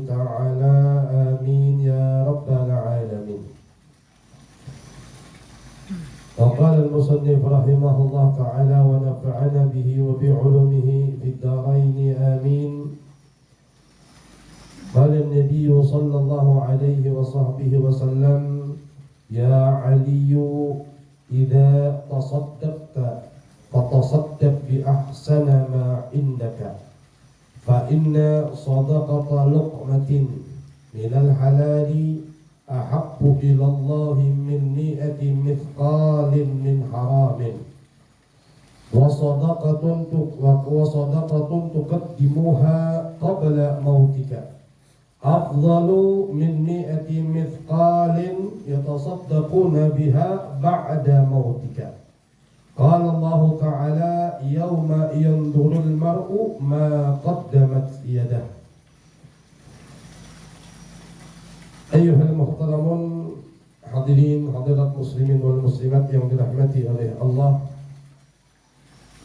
تعالى آمين يا رب العالمين. وقال المصنف رحمه الله تعالى ونفعنا به وبعلومه في الدارين آمين. قال النبي صلى الله عليه وصحبه وسلم يا علي إذا تصدقت فتصدق بأحسن ما عندك فإن صدقة لقمة من الحلال أحب إلى الله من 100 مثقال من حرام وصدقة تقدمها قبل موتك أفضل من 100 مثقال يتصدقون بها بعد موتك. قال الله تعالى يوم ينظر المرء ما قدمت يده. Ayyuhal muhtaramun, hadirin hadirat muslimin wal muslimat yang dirahmati oleh Allah.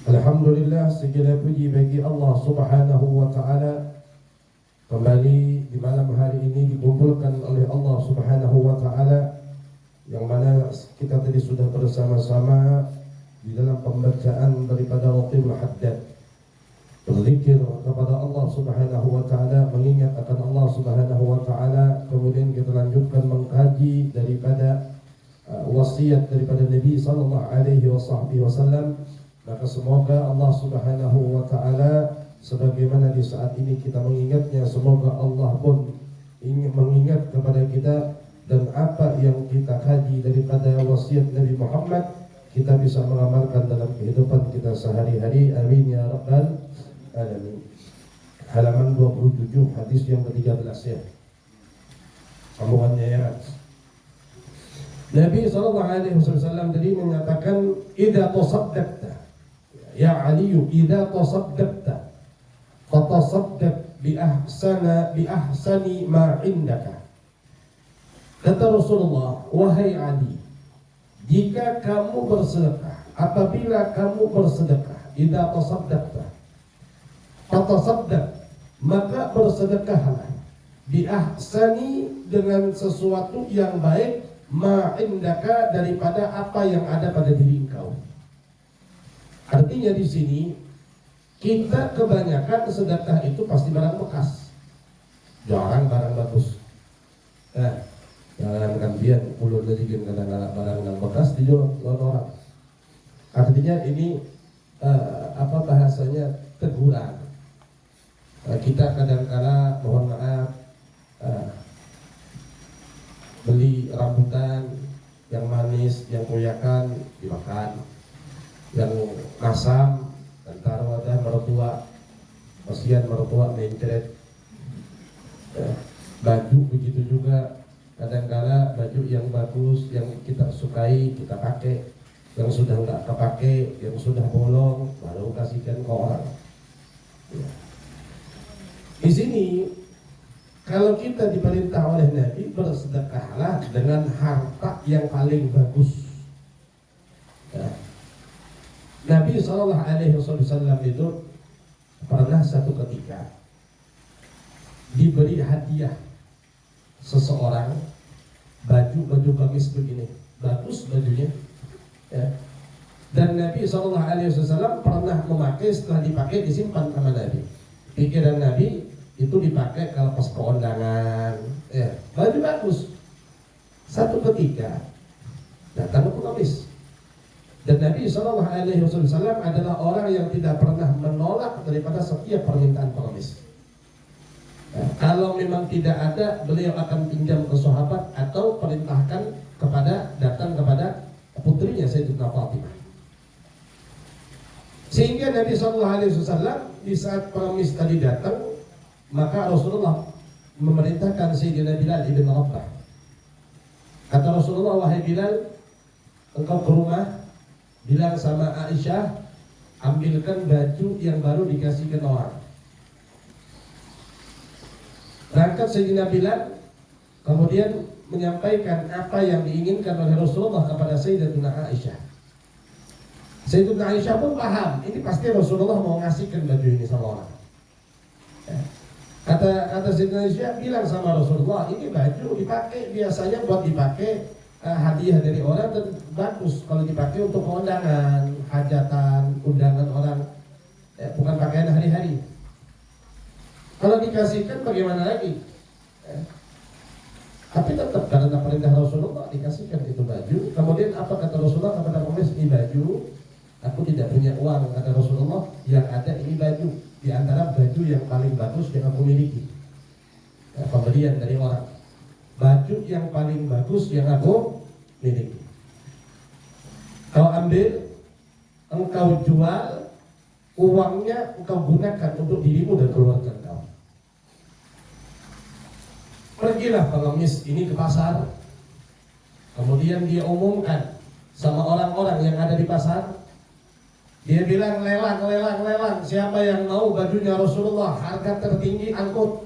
Alhamdulillah, segala puji bagi Allah Subhanahu wa taala. Kembali di malam hari ini dikumpulkan oleh Allah Subhanahu wa taala, yang mana kita tadi sudah bersama-sama di dalam pembacaan daripada Raqibul Haddad, berzikir kepada Allah Subhanahu wa taala, mengingat akan Allah Subhanahu wa taala. Kemudian kita lanjutkan mengkaji daripada wasiat daripada Nabi sallallahu alaihi wasallam. Maka semoga Allah Subhanahu wa taala, sebagaimana di saat ini kita mengingatnya, semoga Allah pun ingin mengingat kepada kita, dan apa yang kita kaji daripada wasiat Nabi Muhammad kita bisa mengamalkan dalam kehidupan kita sehari-hari. Amin ya rabbal alamin. Halaman 27, hadis yang ke-13 ya. Sambungannya ya. Nabi SAW tadi menyatakan idza tasaddaqta ya Ali, idza tasaddaqta fatasaddaq bi ahsani ma indaka. Kata Rasulullah, wahai Ali, jika kamu bersedekah, apabila kamu bersedekah, idza tasaddaqta fatasaddaq, maka bersedekahlah bi ahsani, dengan sesuatu yang baik, ma indaka, daripada apa yang ada pada diri engkau. Artinya di sini kita kebanyakan sedekah itu pasti barang bekas, jarang barang bagus. Jangan kambian ulun lagi kadang-kadang barang yang bekas dijual orang. Artinya ini bahasanya teguran. Kita kadang-kala mohon maaf beli rambutan yang manis, yang koyakan dimakan, yang masam dan taruh ada mertua, kasihan mertua mencret. Baju begitu juga, kadang-kala baju yang bagus yang kita sukai kita pakai, yang sudah enggak kepake, yang sudah bolong baru kasihkan ke orang. Di sini kalau kita diperintah oleh Nabi, bersedekahlah dengan harta yang paling bagus. Nabi SAW itu pernah satu ketika diberi hadiah seseorang baju gamis begini, bagus bajunya, ya. Dan Nabi SAW pernah memakai, setelah dipakai disimpan sama Nabi. Pikiran Nabi itu dipakai kalau pas keundangan, ya, baju bagus. Satu ketika datang ke pengemis, dan Nabi SAW adalah orang yang tidak pernah menolak daripada setiap permintaan pengemis. Ya, kalau memang tidak ada, beliau akan pinjam ke sahabat atau perintahkan datang kepada putrinya Sayyidatina Fatimah. Sehingga Nabi SAW di saat pengemis tadi datang, maka Rasulullah memerintahkan Sayyidina Bilal ibn Rabah. Kata Rasulullah, wahai Bilal, engkau ke rumah, bilang sama Aisyah, ambilkan baju yang baru dikasihkan orang. Berangkat Sayyidina Bilal, kemudian menyampaikan apa yang diinginkan oleh Rasulullah kepada Sayyidatina Aisyah. Sayyidatina Aisyah pun paham, ini pasti Rasulullah mau ngasihkan baju ini sama orang. Kata Sayyidina Aisyah bilang sama Rasulullah, ini baju dipakai biasanya buat dipakai hadiah dari orang, dan bagus kalau dipakai untuk kondangan, hajatan, undangan orang, bukan pakaian hari-hari. Kalau dikasihkan bagaimana lagi? Tapi tetap karena perintah Rasulullah dikasihkan itu baju. Kemudian apa kata Rasulullah kepada pengemis? Ini baju, aku tidak punya uang, kata Rasulullah. Yang ada ini baju, di antara baju yang paling bagus yang aku miliki. Pemberian dari orang. Baju yang paling bagus yang aku miliki. Kau ambil, engkau jual, uangnya engkau gunakan untuk dirimu dan keluarga kau. Pergilah pengemis ini ke pasar. Kemudian dia umumkan sama orang-orang yang ada di pasar. Dia bilang lelang, lelang, lelang. Siapa yang mau bajunya Rasulullah, harga tertinggi, angkut.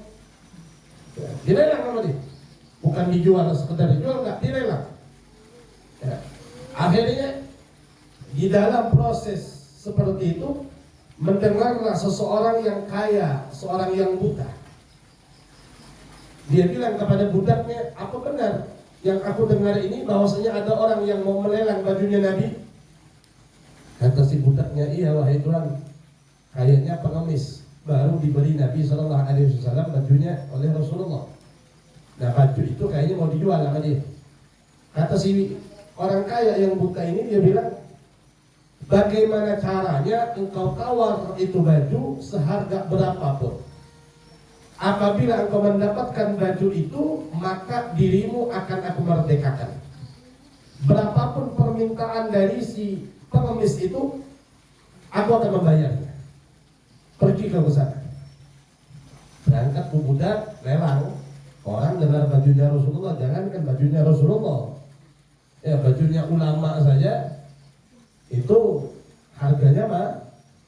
Dilelang sama dia. Bukan dijual, sekedar dijual, enggak, dilelang. Akhirnya di dalam proses seperti itu mendengarlah seseorang yang kaya, seorang yang buta. Dia bilang kepada budaknya, apa benar yang aku dengar ini bahwasanya ada orang yang mau melelang bajunya Nabi? Kata si budaknya, iya wahai Tuhan, kayaknya pengemis baru diberi Nabi SAW bajunya oleh Rasulullah. Nah baju itu kayaknya mau dijual sama dia. Kata si orang kaya yang buta ini, dia bilang, bagaimana caranya engkau tawar itu baju seharga berapapun? Apabila engkau mendapatkan baju itu, maka dirimu akan aku merdekakan. Berapapun permintaan dari si pengemis itu, aku akan membayarnya. Pergi ke sana. Berangkat ke budak, lelang. Orang dengar bajunya Rasulullah, jangankan bajunya Rasulullah, ya bajunya ulama saja itu harganya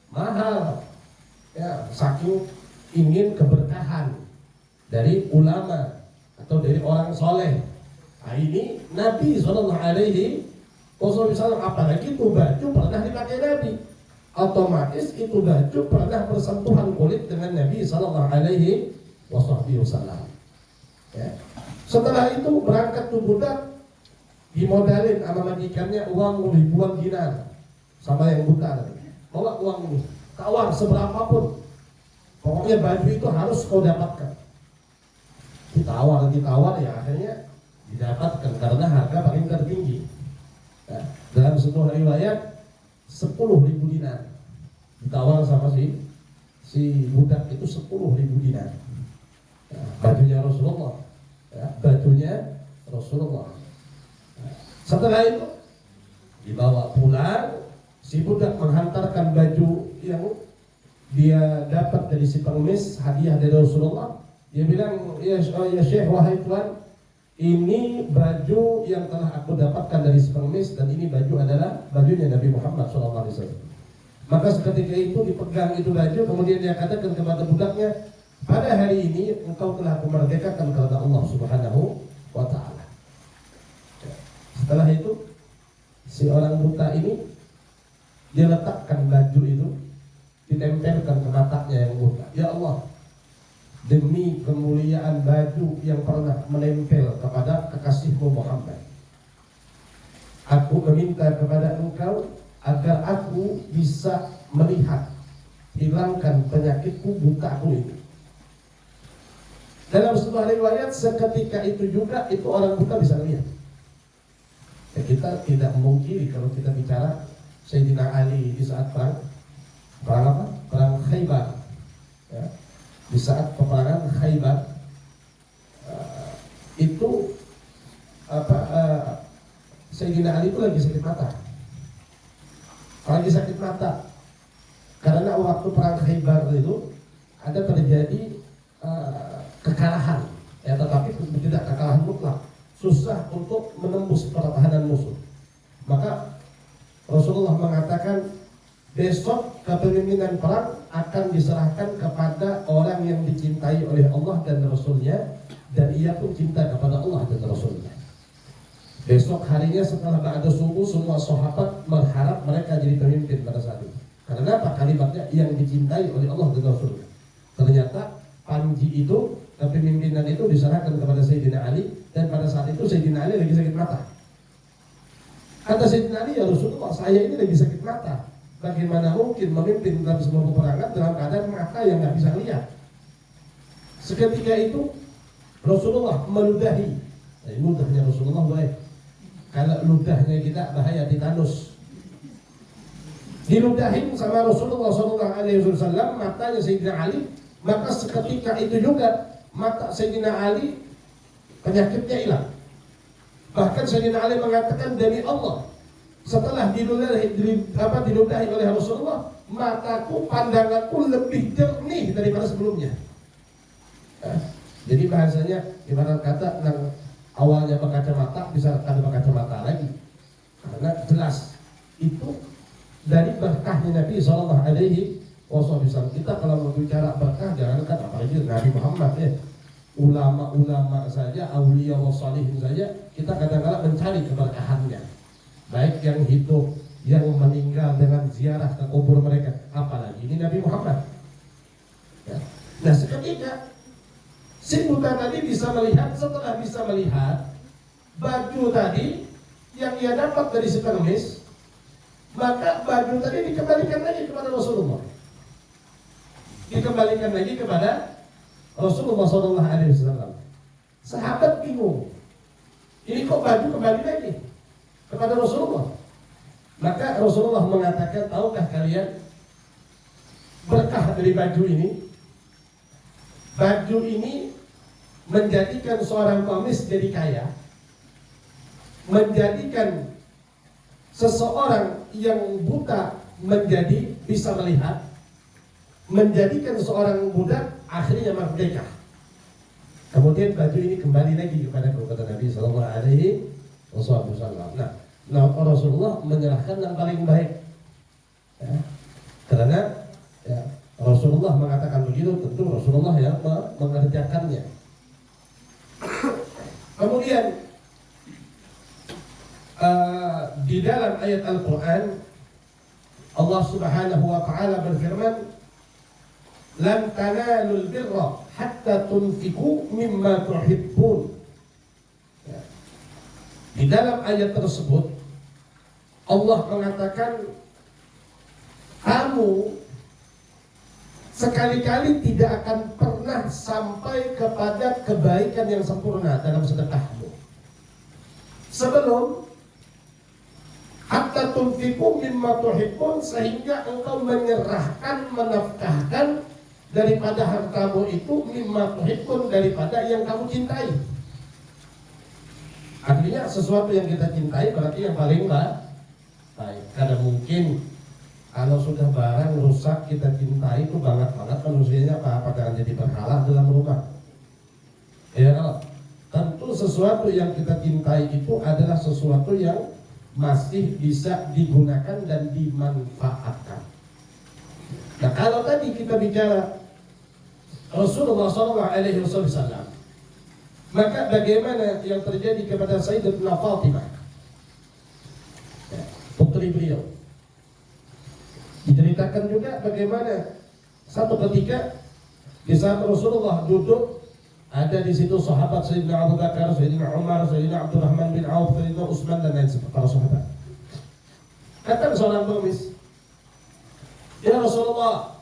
mahal. Ya, saking ingin keberkahan dari ulama atau dari orang soleh. Nah ini Nabi SAW, apalagi itu baju pernah dipakai Nabi, otomatis itu baju pernah bersentuhan kulit dengan Nabi SAW. Ya. Setelah itu berangkat tuh budak, dimodalin sama majikannya uang ribuan dinar sama yang buta. Bawa uang ini, tawar seberapapun. Pokoknya baju itu harus kau dapatkan. Ditawar ya akhirnya didapatkan karena harga paling tertinggi. Nah, dalam sebuah riwayat 10.000 dinar ditawar sama si budak itu 10.000 dinar. Nah, bajunya Rasulullah, ya, bajunya Rasulullah. Nah, setelah itu dibawa pulang, si budak menghantarkan baju yang dia dapat dari si pengemis, hadiah dari Rasulullah. Dia bilang, ya Syekh, wahai Tuhan, ini baju yang telah aku dapatkan dari si pengemis, dan ini baju adalah bajunya Nabi Muhammad SAW. Maka seketika itu dipegang itu baju, kemudian dia katakan kepada budaknya, pada hari ini engkau telah aku merdekakan kepada Allah Subhanahu wa Ta'ala. Setelah itu si orang buta ini dia letakkan baju itu, ditempelkan ke matanya yang buta. Ya Allah, demi kemuliaan baju yang pernah menempel kepada kekasihmu Muhammad, aku meminta kepada engkau agar aku bisa melihat, hilangkan penyakitku butaku ini. Dalam sebuah riwayat seketika itu juga itu orang buta bisa lihat. Ya, kita tidak memungkiri kalau kita bicara Sayyidina Ali di saat perang apa? Perang Khaybar. Ya. Di saat peperangan Khaybar itu Sayyidina Ali itu lagi sakit mata. Lagi sakit mata karena waktu perang Khaybar itu ada terjadi kekalahan, ya, tetapi tidak kekalahan mutlak, susah untuk menembus pertahanan musuh. Maka Rasulullah mengatakan besok kepemimpinan perang akan diserahkan kepada orang yang dicintai oleh Allah dan Rasulnya, dan ia pun cinta kepada Allah dan Rasulnya. Besok harinya setelah ba'da subuh, semua sahabat berharap mereka jadi pemimpin pada saat itu. Karena apa? Kalimatnya yang dicintai oleh Allah dan Rasulnya. Ternyata panji itu, kepemimpinan itu diserahkan kepada Sayyidina Ali, dan pada saat itu Sayyidina Ali lagi sakit mata. Kata Sayyidina Ali, ya Rasulullah, saya ini lagi sakit mata. Bagaimana mungkin memimpin dalam sebuah peperangan dalam keadaan mata yang nggak bisa lihat? Seketika itu Rasulullah meludahi. Ludahnya Rasulullah baik. Kalau ludahnya kita bahaya titanus. Diludahin sama Rasulullah SAW matanya Sayyidina Ali, maka seketika itu juga mata Sayyidina Ali penyakitnya hilang. Bahkan Sayyidina Ali mengatakan, demi Allah, setelah diludahi oleh Rasulullah, mataku, pandanganku lebih jernih daripada sebelumnya. Jadi bahasanya ibarat kata yang awalnya berkacamata bisa ada berkacamata lagi, karena jelas itu dari berkahnya Nabi SAW. Kita kalau berbicara berkah, jangankan apalagi Nabi Muhammad ya, ulama-ulama saja, aulia wa salihin saja, kita kadang-kadang mencari keberkahannya, baik yang hidup, yang meninggal dengan ziarah ke kubur mereka, apalagi ini Nabi Muhammad ya. Nah seketika si buta tadi bisa melihat, setelah bisa melihat baju tadi yang ia dapat dari si pengemis, maka baju tadi dikembalikan lagi kepada Rasulullah, dikembalikan lagi kepada Rasulullah SAW. Sahabat bingung, ini kok baju kembali lagi kepada Rasulullah? Maka Rasulullah mengatakan, tahukah kalian berkah dari baju ini? Baju ini menjadikan seorang pengemis jadi kaya, menjadikan seseorang yang buta menjadi bisa melihat, menjadikan seorang budak akhirnya merdeka. Kemudian baju ini kembali lagi kepada Nabi SAW. Nah, Rasulullah menyerahkan yang paling baik ya. Karena ya, Rasulullah mengatakan begitu, tentu Rasulullah yang mengerjakannya. Kemudian di dalam ayat Al-Quran Allah Subhanahu wa Ta'ala berfirman, "Lan tanalul birra hatta tunfiqu mimma tuhibbun." Ya. Di dalam ayat tersebut Allah mengatakan, kamu sekali-kali tidak akan pernah sampai kepada kebaikan yang sempurna dalam sedekahmu sebelum hatta tunfiqu mimma tuhibbun, sehingga engkau menyerahkan, menafkahkan daripada hartamu itu mimma tuhibbun, daripada yang kamu cintai. Artinya sesuatu yang kita cintai berarti yang paling baik. Karena mungkin kalau sudah barang rusak kita cintai itu banget-banget, manusianya apa jangan jadi berhala dalam rumah. Ya, tentu sesuatu yang kita cintai itu adalah sesuatu yang masih bisa digunakan dan dimanfaatkan. Nah, kalau tadi kita bicara Rasulullah SAW, maka bagaimana yang terjadi kepada Sayyidatuna Fatimah, putri beliau? Diceritakan juga bagaimana satu ketika di saat Rasulullah duduk, ada di situ sahabat Sayyidina Abu Bakar, Sayyidina Umar, Sayyidina Abdurrahman bin Auf, Sayyidina Utsman dan lain sebagainya, para sahabat. Kata seorang pengemis, "Ya Rasulullah,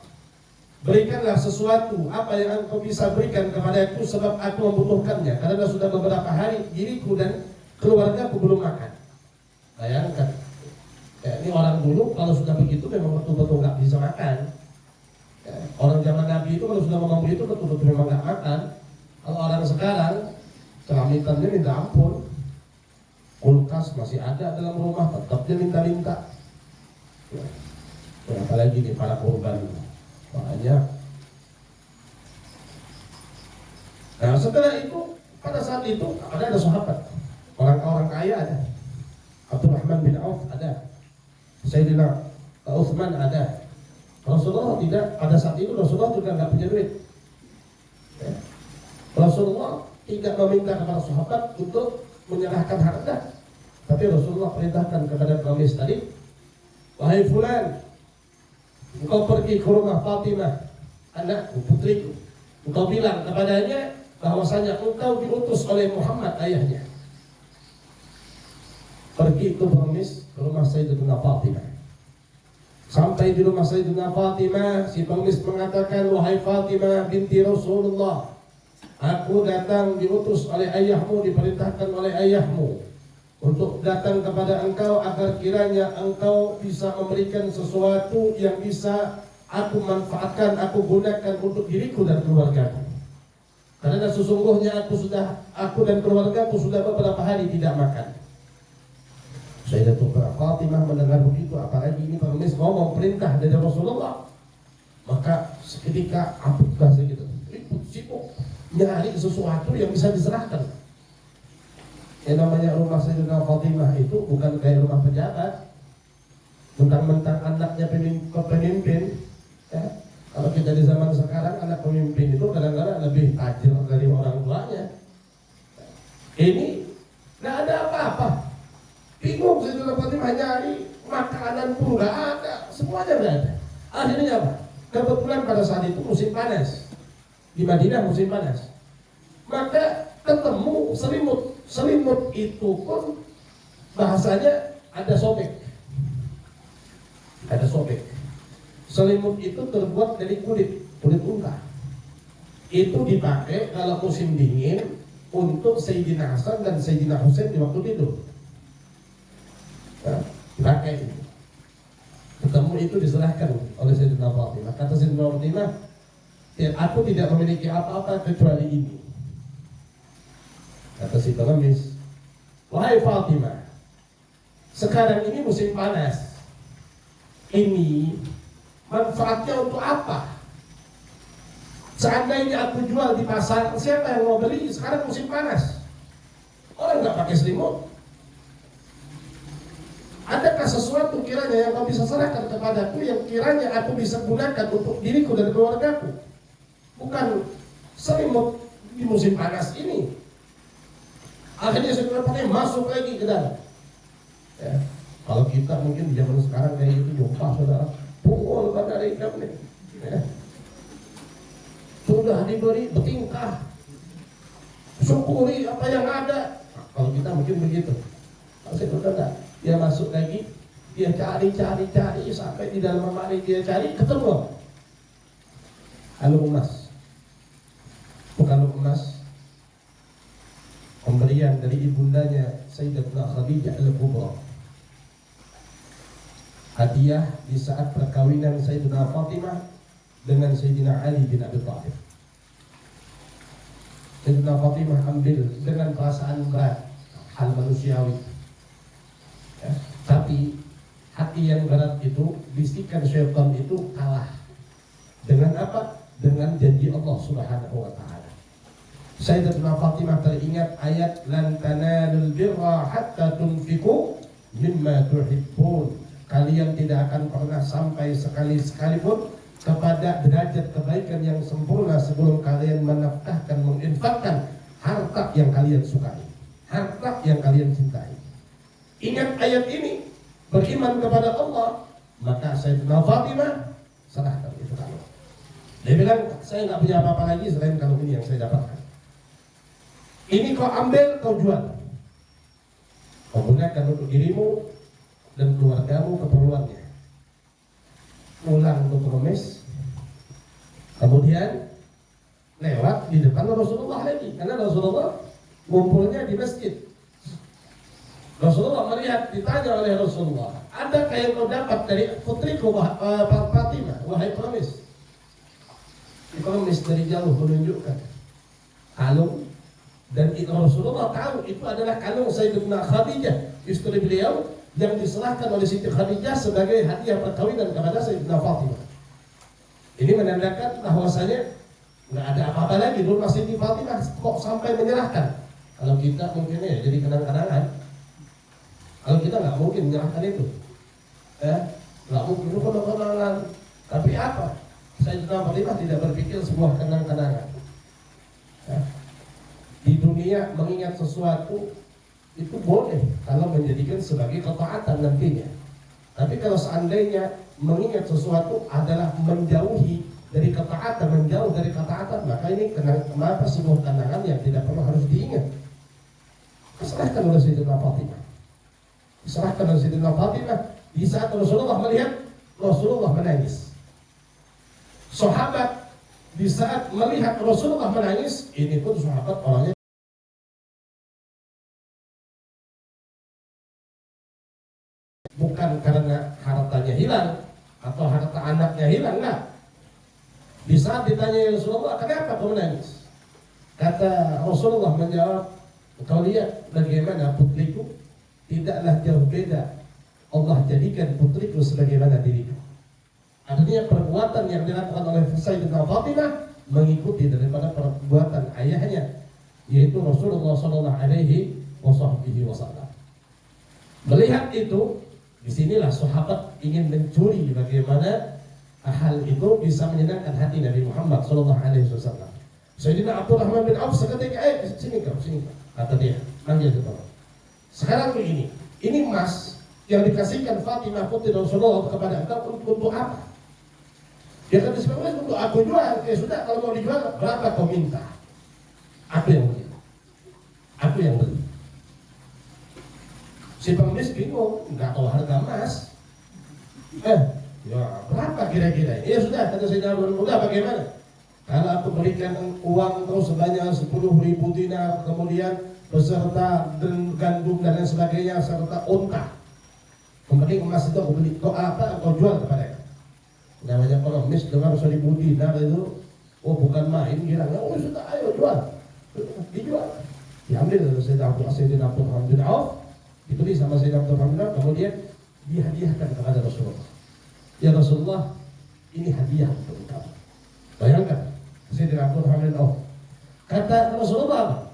berikanlah sesuatu, apa yang engkau bisa berikan kepadaku, sebab aku membutuhkannya, karena sudah beberapa hari diriku dan keluarga aku belum makan." Bayangkan, ini orang dulu kalau sudah begitu memang betul-betul nggak bisa makan. Orang zaman Nabi itu kalau sudah ngomong begitu betul-betul memang nggak makan. Kalau orang sekarang celamitannya minta ampun, kulkas masih ada dalam rumah tetap dia minta-minta. Apalagi nih para korban banyak. Nah setelah itu, pada saat itu ada sahabat, orang-orang kaya ada, Abdurrahman bin Auf ada, Sayyidina Utsman ada. Rasulullah tidak, pada saat itu Rasulullah juga nggak punya duit. Ya. Rasulullah tidak meminta kepada sahabat untuk menyerahkan harta, tapi Rasulullah perintahkan kepada pengemis tadi, "Wahai fulan, engkau pergi ke rumah Fatimah, anakku, putriku, Engkau bilang kepadanya bahwasanya engkau diutus oleh Muhammad ayahnya. Pergi itu pengemis ke rumah Sayyidatuna Fatimah. Sampai di rumah Sayyidatuna Fatimah, si pengemis mengatakan, wahai Fatimah binti Rasulullah, aku datang diutus oleh ayahmu, diperintahkan oleh ayahmu untuk datang kepada engkau agar kiranya engkau bisa memberikan sesuatu yang bisa aku manfaatkan, aku gunakan untuk diriku dan keluargaku. Karena sesungguhnya aku dan keluargaku sudah beberapa hari tidak makan. Sayyidatuna Fatimah mendengar begitu, apalagi ini pengemis ngomong perintah dari Rasulullah, maka seketika apakah segitu, sibuk nyari sesuatu yang bisa diserahkan. Yang namanya rumah Sayyidatuna Fatimah itu bukan kayak rumah pejabat, mentang-mentang anaknya pemimpin. Ya, kalau kita di zaman sekarang anak pemimpin itu kadang-kadang lebih tajir dari orang tuanya. Ini nggak ada apa-apa. Bingung Sayyidatuna Fatimah nyari makanan pun nggak ada, semuanya nggak ada. Akhirnya apa? Kebetulan pada saat itu musim panas di Madinah, musim panas. Maka ketemu selimut. Selimut itu pun bahasanya ada sobek. Ada sobek. Selimut itu terbuat dari kulit unta. Itu dipakai kalau musim dingin untuk Sayyidina Hasan dan Sayyidina Husain di waktu tidur. Nah, dipakai itu. Ketemu itu diserahkan oleh Sayyidina Fatimah. Kata Sayyidina Fatimah, aku tidak memiliki apa-apa kecuali ini. Kata si pengemis, wahai Fatimah, sekarang ini musim panas. Ini manfaatnya untuk apa? Seandainya aku jual di pasar, siapa yang mau beli? Sekarang musim panas, orang nggak pakai selimut. Adakah sesuatu kiranya yang kau bisa serahkan kepadaku yang kiranya aku bisa gunakan untuk diriku dan keluargaku? Bukan selimut di musim panas ini. Akhirnya Sayyidina Fatimah masuk lagi ke dalam. Ya, kalau kita mungkin di zaman sekarang kayak itu jumpa saudara, pukul pada ikan nih. Ya. Sudah diberi bertingkah, syukuri apa yang ada. Nah, kalau kita mungkin begitu. Kalau saya enggak, dia masuk lagi, dia cari sampai di dalam lemari dia cari ketemu. Kalung emas, bukan emas. Pemberian dari ibundanya Sayyidatuna Khadijah Al-Kubra, hadiah di saat perkawinan Sayyidatuna Fatimah dengan Sayyidina Ali bin Abi Thalib. Sayyidatuna Fatimah ambil dengan perasaan berat, hal manusiawi. Ya, tapi hati yang berat itu, bisikan syaitan itu kalah. Dengan apa? Dengan janji Allah Subhanahu wa Ta'ala. Sayyidatuna Fatimah teringat ayat lan tanalul birra hatta tunfiqu mimma tuhibbun. Kalian tidak akan pernah sampai sekalipun kepada derajat kebaikan yang sempurna sebelum kalian menafkahkan, menginfakkan harta yang kalian sukai, harta yang kalian cintai. Ingat ayat ini, beriman kepada Allah, maka Sayyidatuna Fatimah serahkan itu kalung. Dia bilang, saya nggak punya apa-apa lagi selain kalung ini yang saya dapatkan. Ini kau ambil, kau jual. Kau gunakan untuk dirimu dan keluargamu keperluannya. Pulang untuk pengemis, kemudian lewat di depan Rasulullah lagi, karena Rasulullah ngumpulnya di masjid. Rasulullah melihat, ditanya oleh Rasulullah, adakah yang kau dapat dari putriku Fatimah, wahai pengemis? Si pengemis dari jauh menunjukkan kalung. Dan Rasulullah tahu itu adalah kalung Sayyidatuna Khadijah, istri beliau, yang diserahkan oleh Siti Khadijah sebagai hadiah perkawinan kepada Sayyidatuna Fatimah. Ini menandakan bahwasanya nggak ada apa-apa lagi rumah Siti Fatimah kok sampai menyerahkan. Kalau kita mungkin ya jadi kenang-kenangan. Kalau kita nggak mungkin menyerahkan itu, nggak mungkin itu kenang-kenangan. Tapi apa? Sayyidatuna Fatimah tidak berpikir sebuah kenang-kenangan. Di dunia mengingat sesuatu itu boleh kalau menjadikan sebagai ketaatan nantinya. Tapi kalau seandainya mengingat sesuatu adalah menjauhi dari ketaatan, menjauh dari ketaatan, maka ini kenapa sebuah kenangan yang tidak perlu harus diingat. Diserahkan oleh Sayyidina Fatimah. Diserahkan oleh Sayyidina Fatimah di saat Rasulullah melihat Rasulullah menangis. Sahabat di saat melihat Rasulullah menangis, ini pun sahabat orangnya bukan karena hartanya hilang atau harta anaknya hilang, enggak. Di saat ditanya Rasulullah, kenapa kau menangis? Kata Rasulullah menjawab, kau lihat bagaimana putriku, tidaklah jauh beda Allah jadikan putriku sebagaimana diriku. Artinya perbuatan yang dilakukan oleh Sayyidatina Fatimah mengikuti daripada perbuatan ayahnya, yaitu Rasulullah Shallallahu Alaihi Wasallam. Melihat itu, disinilah sahabat ingin mencuri bagaimana hal itu bisa menyenangkan hati Nabi Muhammad Shallallahu Alaihi Wasallam. Sayyidina Abdurrahman bin Auf seketika, sini kau, kata dia, panggil ke bawah. Sekarang begini, ini emas yang dikasihkan Fatimah putri Rasulullah kepada engkau untuk apa? Dia kata sebenarnya untuk aku jual. Sudah, kalau mau dijual berapa kau minta? Aku yang beli. Aku yang beli. Si pengemis bingung, nggak tahu harga emas. Ya berapa kira-kira? Ya sudah, kata Sayyidina Abdurrahman, bagaimana? Kalau aku berikan uang kau sebanyak 10.000 dinar, kemudian beserta gandum dan lain sebagainya, serta unta. Kemudian emas itu aku beli, kau apa? Kau jual kepada aku. Namanya pengemis dengar 1.000 dinar itu, oh bukan main, kiranya, oh sudah, ayo jual, dijual. Diambil dari Sayyidina Abdurrahman bin Auf, dibeli sama Sayyidina Abdurrahman bin Auf, kemudian dihadiahkan kepada Rasulullah. Ya Rasulullah, ini hadiah untuk engkau. Bayangkan, Sayyidina Abdurrahman bin Auf. Kata Rasulullah,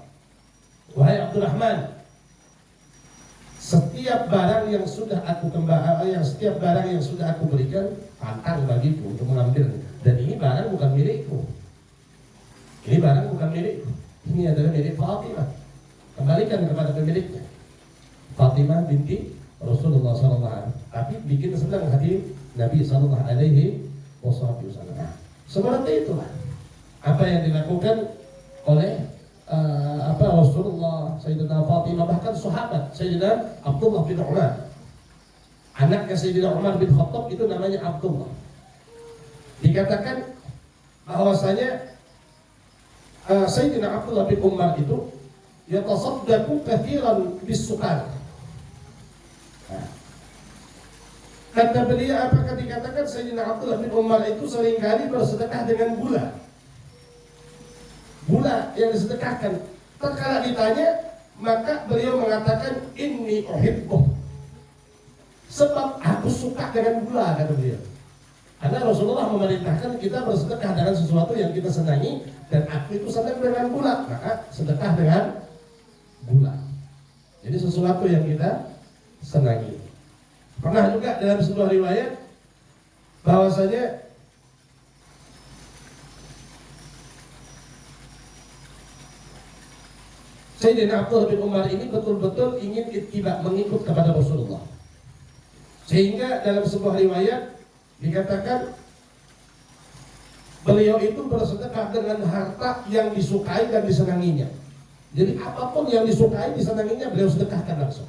wahai Abdurrahman, setiap barang yang sudah aku setiap barang yang sudah aku berikan pantang bagiku untuk mengambilnya. Dan ini barang bukan milikku. Ini barang bukan milikku. Ini adalah milik Fatimah. Kembalikan kepada pemiliknya. Fatimah binti Rasulullah SAW. Tapi bikin senang hati Nabi Sallallahu Alaihi Wasallam. Seperti itulah apa yang dilakukan oleh Rasulullah, Sayyidina Fatimah, bahkan sahabat Sayyidina Abdullah bin Umar, anaknya Sayyidina Umar bin Khattab itu namanya Abdullah. Dikatakan bahwasanya Sayyidina Abdullah bin Umar itu yatasaddaqu katsiran bis-suqal. Kata beliau, apakah dikatakan Sayyidina Abdullah bin Umar itu seringkali bersedekah dengan gula. Gula yang disedekahkan. Tatkala ditanya, maka beliau mengatakan inni uhibbuh, sebab aku suka dengan gula, kata beliau. Karena Rasulullah memerintahkan kita bersedekah dengan sesuatu yang kita senangi, dan aku itu senang dengan gula, maka sedekah dengan gula. Jadi sesuatu yang kita senangi. Pernah juga dalam sebuah riwayat bahwasanya Sayyidina Abdullah bin Umar ini betul-betul ingin ittiba, mengikut kepada Rasulullah. Sehingga dalam sebuah riwayat dikatakan beliau itu bersedekah dengan harta yang disukai dan disenanginya. Jadi apapun yang disukai, disenanginya, beliau sedekahkan langsung.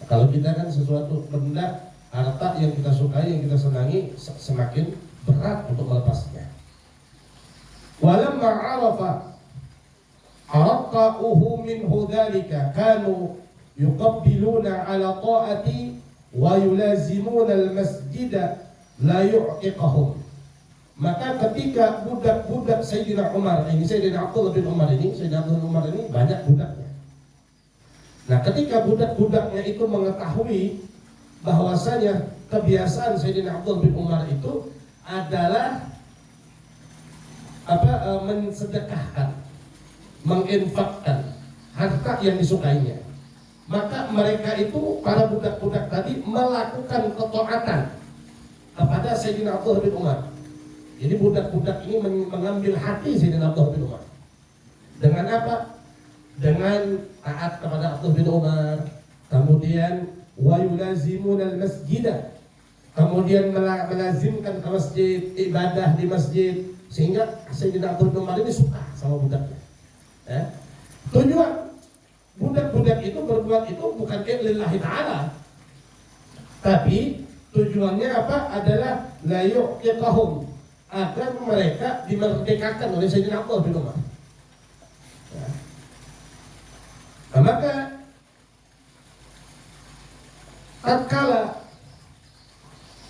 Kalau kita kan sesuatu benda, harta yang kita sukai, yang kita senangi, semakin berat untuk melepasnya. Walamma arafa arqa'uhu minhu dhalika kanu yuqabbiluna ala ta'ati wa yulazimuna al-masjida la yu'tiqahum. Maka ketika budak-budak Sayyidina Umar ini, Sayyidina Abdullah bin Umar ini, Sayyidina Abdullah bin Umar ini banyak budaknya. Nah, ketika budak-budaknya itu mengetahui bahwasanya kebiasaan Sayyidina Abdullah bin Umar itu adalah mensedekahkan, menginfakkan harta yang disukainya, maka mereka itu, para budak-budak tadi, melakukan ketaatan kepada Sayyidina Abdullah bin Umar. Jadi budak-budak ini mengambil hati Sayyidina Abdullah bin Umar. Dengan apa? Dengan taat kepada Abdullah bin Umar. Kemudian wa yulazimuna al-masjidah, kemudian melazimkan ke masjid, ibadah di masjid, sehingga Sayyidina Abdullah bin Umar ini suka sama budaknya. Tujuan budak-budak itu berbuat itu bukan lillahi ta'ala, tapi tujuannya apa? Adalah la yu'tiqahum, agar mereka dimerdekakan oleh Sayyidina Abdullah bin Umar. Nah, maka tatkala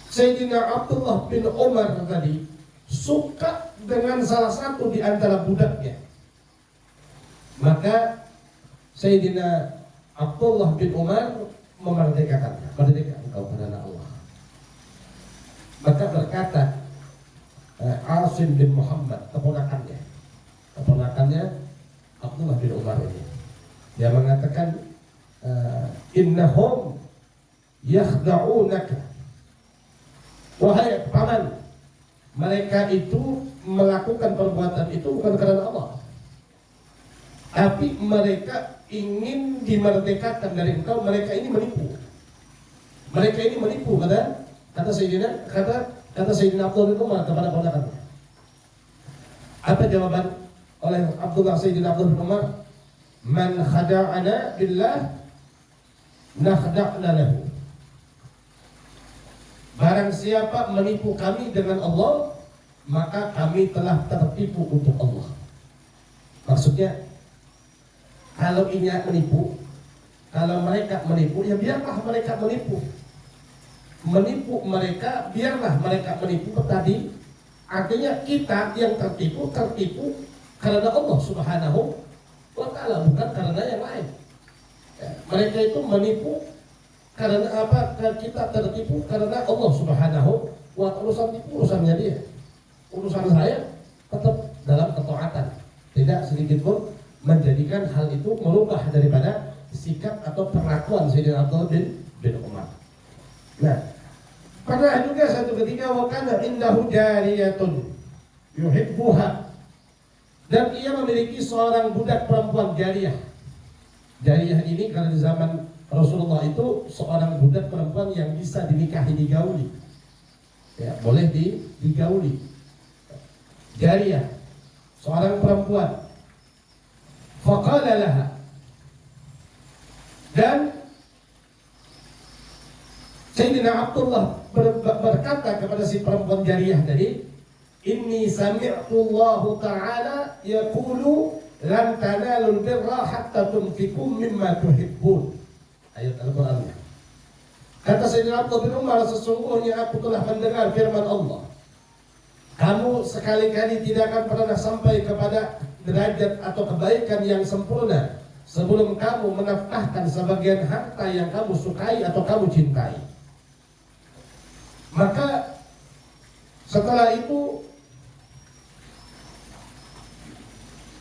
Sayyidina Abdullah bin Umar tadi suka dengan salah satu di antara budaknya, maka Sayyidina Abdullah bin Umar memerdekakannya. Merdeka engkau karena Allah. Maka berkata Asim bin Muhammad, keponakannya Abdullah bin Umar ini, dia mengatakan innahum yakhda'unaka, wahai paman, mereka itu melakukan perbuatan itu bukan karena Allah, tapi mereka ingin dimerdekakan dari engkau. Mereka ini menipu, kata Sayyidina Abdullah bin Umar kepada ponakannya. Apa jawaban oleh Sayyidina Abdullah bin Umar? Man khada'ana billah nakhda'na lahu. Barang siapa menipu kami dengan Allah, maka kami telah tertipu untuk Allah. Maksudnya, kalau ini menipu, kalau mereka menipu, ya biarlah mereka menipu. Menipu mereka, biarlah mereka menipu tadi. Artinya kita yang tertipu karena Allah Subhanahu wa ta'ala, bukan karena yang lain. Mereka itu menipu karena apa? Kita tertipu karena Allah Subhanahu wa ta'ala. Urusannya dia. Urusan saya tetap dalam ketaatan. Tidak sedikit pun menjadikan hal itu merubah daripada sikap atau perlakuan Sayyidina Abdullah bin Umar. Nah, pernah juga satu ketika wakana indahu jariyatun yuhibbuha, dan ia memiliki seorang budak perempuan jariyah. Jariyah ini karena di zaman Rasulullah itu seorang budak perempuan yang bisa dinikahi, digauli. Ya, boleh digauli. Jariyah, seorang perempuan. Faqala laha, dan Sayyidina Abdullah berkata kepada si perempuan jariyah tadi, inni sami'tu Allah Ta'ala yaqulu lan tanalul birra hatta tunfiqu mimma tuhibbun. Ayat Al-Qur'an. Kata Sayyidina Abdullah bin Umar, sesungguhnya aku telah mendengar firman Allah, kamu sekali-kali tidak akan pernah sampai kepada derajat atau kebaikan yang sempurna sebelum kamu menafkahkan sebagian harta yang kamu sukai atau kamu cintai. Maka setelah itu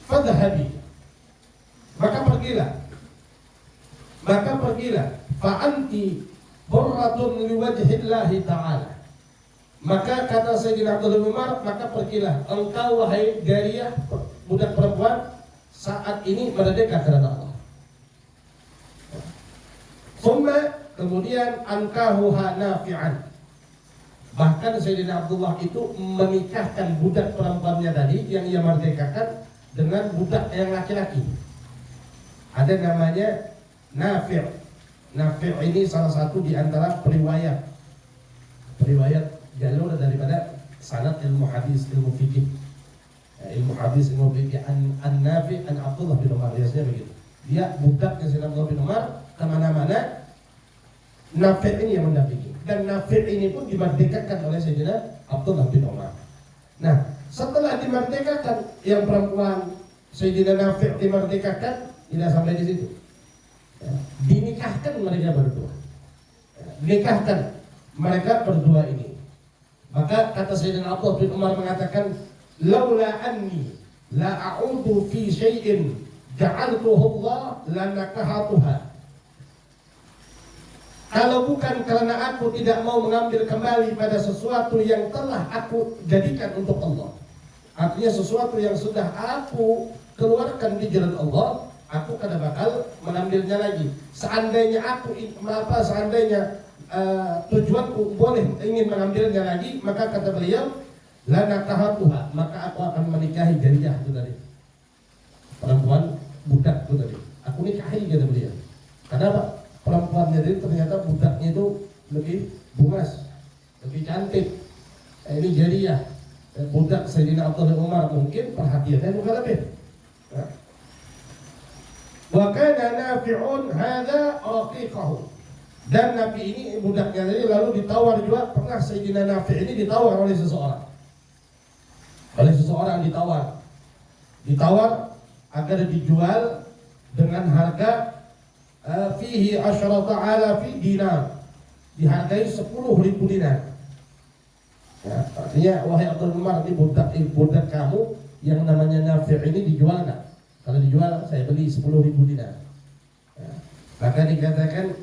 fadhabi, maka pergilah fa anti burratun liwajhillahi ta'ala. Maka kata Sayyidina Abdullah bin Umar, maka pergilah engkau wahai jariyah, budak perempuan, saat ini merdeka karena Allah. Kemudian ankahuha nafi'an. Bahkan Sayyidina Abdullah itu menikahkan budak perempuannya tadi yang ia merdekakan dengan budak yang laki-laki. Ada namanya Nafi'. Nafi' ini salah satu di antara periwayat jalur daripada sanad ilmu hadis, ilmu fikih. Ilmu hadis, ilmu fikih an-Nafi' an Abdullah bin Umar, biasanya begitu. Dia budaknya Sayyidina Abdullah bin Umar, kemana-mana Nafi' ini yang mendampingi. Dan Nafi' ini pun dimerdekakan oleh Sayyidina Abdullah bin Umar. Nah, setelah dimerdekakan yang perempuan, Sayyidina Nafi' dimerdekakan, tidak sampai di situ. Dinikahkan mereka berdua. Dinikahkan mereka berdua ini. Maka kata Sayyidina Abdullah bin Umar mengatakan, laula anni la a'udu fi syai'in ja'altuhu Allah lanakahatuha. Kalau bukan karena aku tidak mau mengambil kembali pada sesuatu yang telah aku jadikan untuk Allah, artinya sesuatu yang sudah aku keluarkan di jalan Allah, aku kada bakal mengambilnya lagi. Seandainya tujuanku boleh ingin mengambilnya lagi, maka kata beliau, la nakahatuha, maka aku akan menikahi jariyah itu tadi, perempuan budak itu tadi. Aku nikahi, kata beliau. Kenapa? Perempuannya itu ternyata budaknya itu lebih bungas, lebih cantik. Ini jariyah, budak Sayyidina Abdullah bin Umar, mungkin perhatiannya juga lebih. Wa kana Nafi'un hadza raqiqahu. Dan Nabi ini budaknya tadi lalu ditawar juga, pernah Sayyidina Nafi' ini ditawar oleh seseorang. Oleh seseorang ditawar agar dijual dengan harga fihi asyrata alafi dinar, dihargai 10.000 dinar. Ya, artinya wahai Abdul Umar, ini budak kamu yang namanya Nafi' ini dijual nggak? Kalau dijual saya beli 10.000 dinar. Ya, maka dikatakan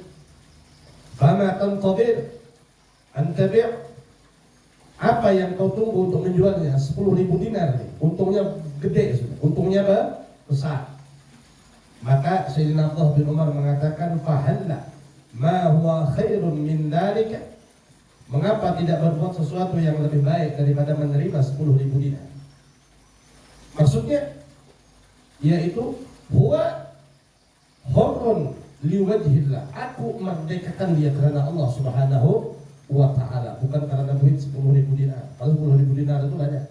fama tantadir an tabi', apa yang kau tunggu untuk menjualnya? 10.000 dinar nih. Untungnya gede, untungnya besar. Maka Sayyidina Abdullah bin Umar mengatakan fahalla ma huwa khairun min dzalika, mengapa tidak berbuat sesuatu yang lebih baik daripada menerima 10.000 dinar? Maksudnya yaitu huwa hurrun liwajhillah, aku merdekakan dia karena Allah Subhanahu wa ta'ala, bukan karena duit 10.000 dinar. Kalau 10.000 dinar itu banyak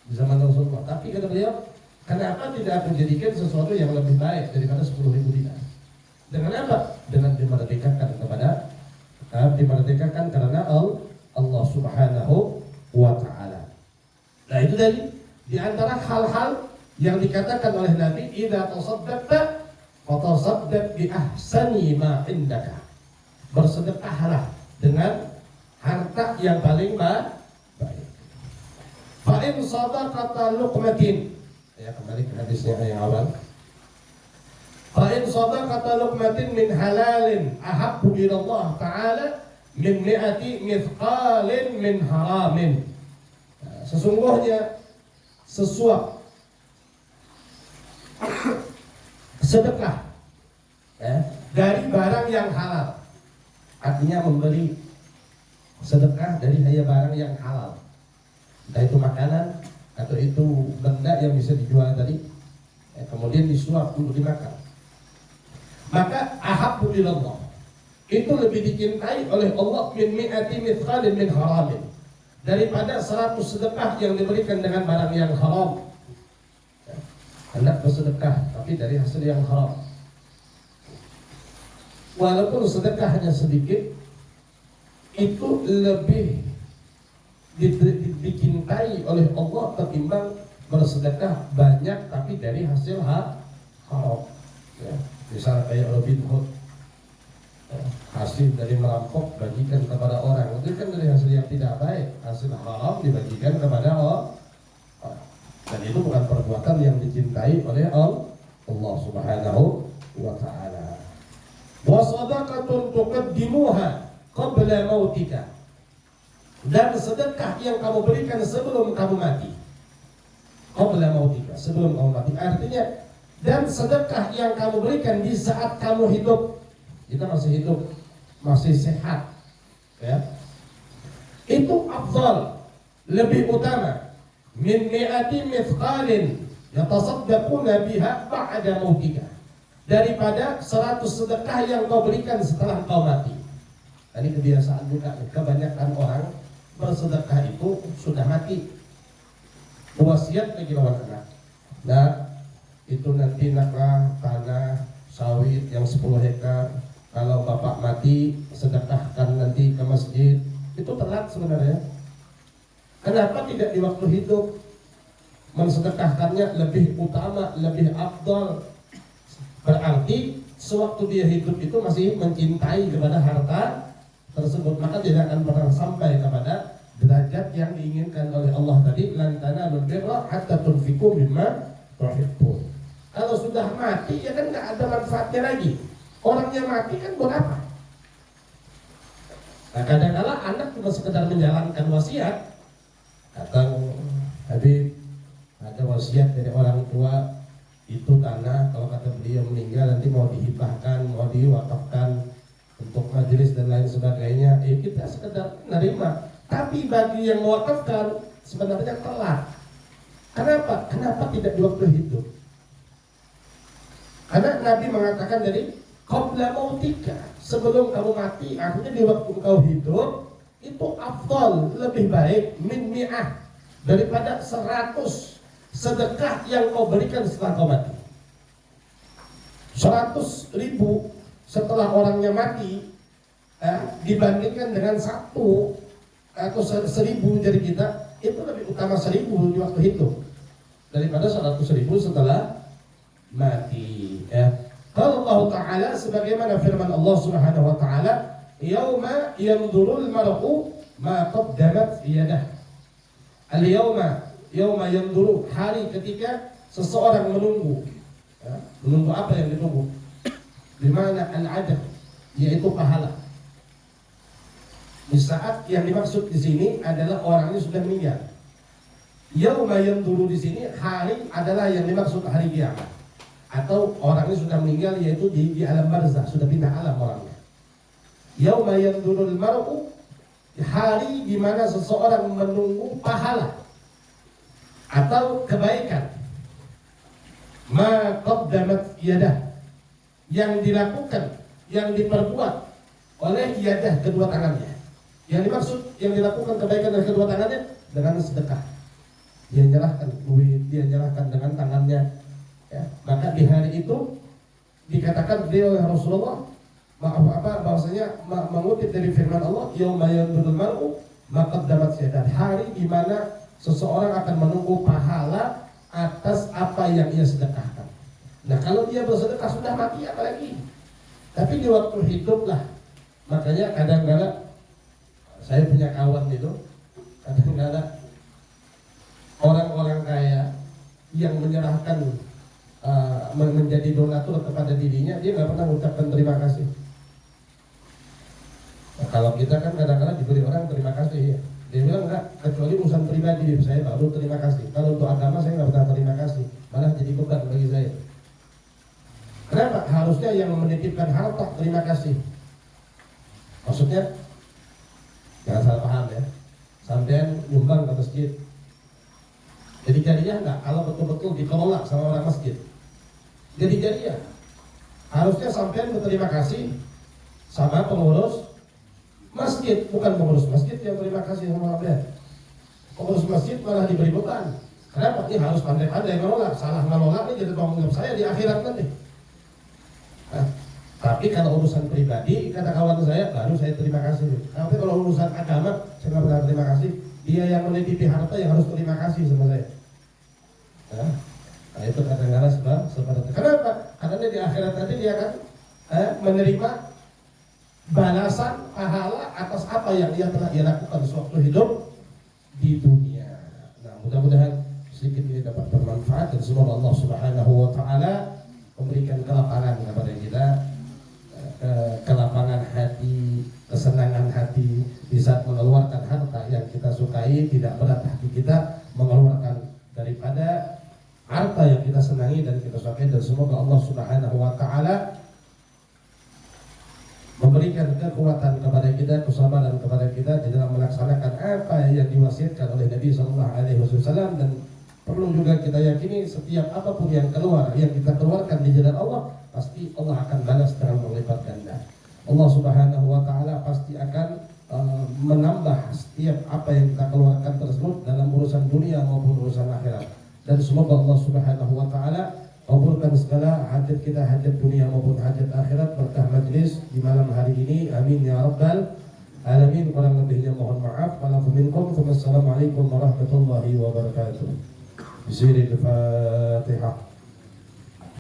di zaman Rasulullah, tapi kata beliau, kenapa tidak aku jadikan sesuatu yang lebih baik daripada 10.000 dinar? Dengan apa? Dengan dimerdekakan karena Allah Subhanahu wa ta'ala. Nah, itu di antara hal-hal yang dikatakan oleh Nabi, idza tasaddaqta fatasaddaq bi ahsani ma indaka. Bersedekahlah dengan harta yang paling baik. Fa in sadaqata luqmatin, ya kembali ke hadisnya yang awal. Fa in sadaqata luqmatin min halalin ahabbu ila Allah ta'ala min mi'ati mithqalin min haramin. Sesungguhnya sesuap sedekah dari barang yang halal, artinya membeli sedekah dari barang yang halal, entah itu makanan atau itu benda yang bisa dijual tadi, kemudian disuap untuk dimakan, maka ahabbu ilallah, itu lebih dicintai oleh Allah min mi'ati mithqalin min haramin, daripada 100 sedekah yang diberikan dengan barang yang haram. Hendak bersedekah tapi dari hasil yang haram, walaupun sedekahnya sedikit, itu lebih dicintai oleh Allah ketimbang bersedekah banyak tapi dari hasil haram. Ya, misalnya kayak Robin Hood, hasil dari merampok bagikan kepada orang, itu kan dari hasil yang tidak baik, hasil haram dibagikan kepada orang. Dan itu bukan perbuatan yang dicintai oleh Allah Subhanahu wa ta'ala. Wa sadaqatun tuqaddimuha qabla mautika, dan sedekah yang kamu berikan sebelum kamu mati. Qabla mautika, sebelum kamu mati, artinya dan sedekah yang kamu berikan di saat kamu hidup, kita masih hidup, masih sehat, ya, itu afdal, lebih utama min mi'ati mithqalin yatasaddaquna biha ba'da mautika, daripada 100 sedekah yang kau berikan setelah kau mati. Tadi kebiasaan juga, kebanyakan orang bersedekah itu sudah mati, wasiat bagi lawan anak. Nah, itu nanti naklah tanah sawit yang 10 hektar, kalau bapak mati sedekahkan nanti ke masjid. Itu telat sebenarnya. Kenapa tidak di waktu hidup? Mensedekahkannya lebih utama, lebih afdal. Berarti sewaktu dia hidup itu masih mencintai kepada harta tersebut, maka tidak akan pernah sampai kepada derajat yang diinginkan oleh Allah tadi, lan tanalul birra hatta tunfiqu mimma tuhibbun. Kalau sudah mati ya kan nggak ada manfaatnya lagi. Orangnya mati kan buat apa? Nah, kadang-kadang anak cuma sekedar menjalankan wasiat. Datang Habib, ada wasiat dari orang tua, itu tanah kalau kata beliau meninggal nanti mau dihibahkan, mau diwakafkan untuk majelis majelis dan lain sebagainya, kita sekedar menerima. Tapi bagi yang mewakafkan sebenarnya telat. Kenapa? Kenapa tidak di waktu hidup? Karena Nabi mengatakan dari qabla mautika, sebelum kamu mati, artinya di waktu engkau hidup itu afdal, lebih baik min mi'ah, daripada 100 sedekah yang kau berikan setelah kau mati. 100.000 setelah orangnya mati dibandingkan dengan 1 atau 1.000 dari kita, itu lebih utama 1.000 di waktu hidup daripada 100.000 setelah mati. Kalau Allah Ta'ala sebagaimana firman Allah Subhanahu Wa Ta'ala, yauma yanzurul mar'u ma qaddamat yadah. Al-yauma, yauma yanzuru, hari ketika seseorang menunggu. Menunggu apa yang ditunggu? Dimana al-ajab, yaitu pahala. Di saat yang dimaksud di sini adalah orangnya sudah meninggal. Yauma yanzuru di sini hari adalah yang dimaksud hari kiamat. Atau orangnya sudah meninggal, yaitu di alam barzakh, sudah pindah alam orangnya. Yauma yanzurul mar'u, hari di mana seseorang menunggu pahala atau kebaikan. Ma qaddamat yadah, yang dilakukan, yang diperbuat oleh yadah, kedua tangannya. Yang dimaksud yang dilakukan kebaikan dengan kedua tangannya dengan sedekah. Dia nyerahkan duit, dia nyerahkan dengan tangannya. Maka di hari itu dikatakan beliau Rasulullah bahwasanya mengutip dari firman Allah, yauma yanzurul mar'u ma qaddamat yadah, hari di mana seseorang akan menunggu pahala atas apa yang ia sedekahkan. Nah, kalau dia bersedekah sudah mati apalagi. Tapi di waktu hidup lah. Makanya kadang-kadang saya punya kawan itu, kadang-kadang orang-orang kaya yang menyerahkan menjadi donatur kepada dirinya, dia nggak pernah mengucapkan terima kasih. Nah, kalau kita kan kadang-kadang diberi orang terima kasih ya. Dia bilang enggak, kecuali urusan pribadi saya baru terima kasih. Kalau untuk agama saya nggak pernah terima kasih, malah jadi beban bagi saya. Kenapa? Harusnya yang menitipkan harta terima kasih. Maksudnya jangan salah paham ya. Sampean nyumbang ke masjid, jadi jariah enggak kalau betul-betul dikelola sama orang masjid. Jadi jariah. Harusnya sampean berterima kasih sama pengurus masjid, bukan pengurus masjid yang terima kasih sama sampean. Pengurus masjid malah diberi beban. Kenapa? Ini harus pandai-pandai ngelola. Salah ngelola ini jadi tanggung jawab saya di akhirat nanti. Nah, tapi kalau urusan pribadi, kata kawan saya, baru saya terima kasih. Tapi kalau urusan agama, saya nggak pernah terima kasih. Dia yang menitipi harta yang harus terima kasih sama saya. Nah, itu kadang-kadang seperti itu. Kenapa? Karena di akhirat nanti dia akan menerima balasan pahala atas apa yang dia telah dia lakukan sewaktu hidup di dunia. Nah, mudah-mudahan sedikit ini dapat bermanfaat dan semoga Allah Subhanahu Wa Ta'ala memberikan kelapangan kepada kita, kelapangan hati, kesenangan hati di saat mengeluarkan harta yang kita sukai. Tidak berat hati kita mengeluarkan daripada harta yang kita senangi dan kita sukai, dan semoga Allah Subhanahu Wa Ta'ala memberikan kekuatan kepada kita, kesabaran kepada kita di dalam melaksanakan apa yang diwasiatkan oleh Nabi Sallallahu Alaihi Wasallam. Dan perlu juga kita yakini setiap apapun yang kita keluarkan di jalan Allah, pasti Allah akan balas dengan berlipat ganda. Allah Subhanahu Wa Ta'ala pasti akan menambah setiap apa yang kita keluarkan tersebut dalam urusan dunia maupun urusan akhirat. Dan semoga Allah Subhanahu Wa Ta'ala kabulkan segala hajat kita, hajat dunia maupun hajat akhirat, berkah majlis di malam hari ini. Amin ya rabbal alamin. Kurang lebihnya mohon maaf. Wassalamualaikum warahmatullahi wabarakatuh. Bismillahirrahmanirrahim.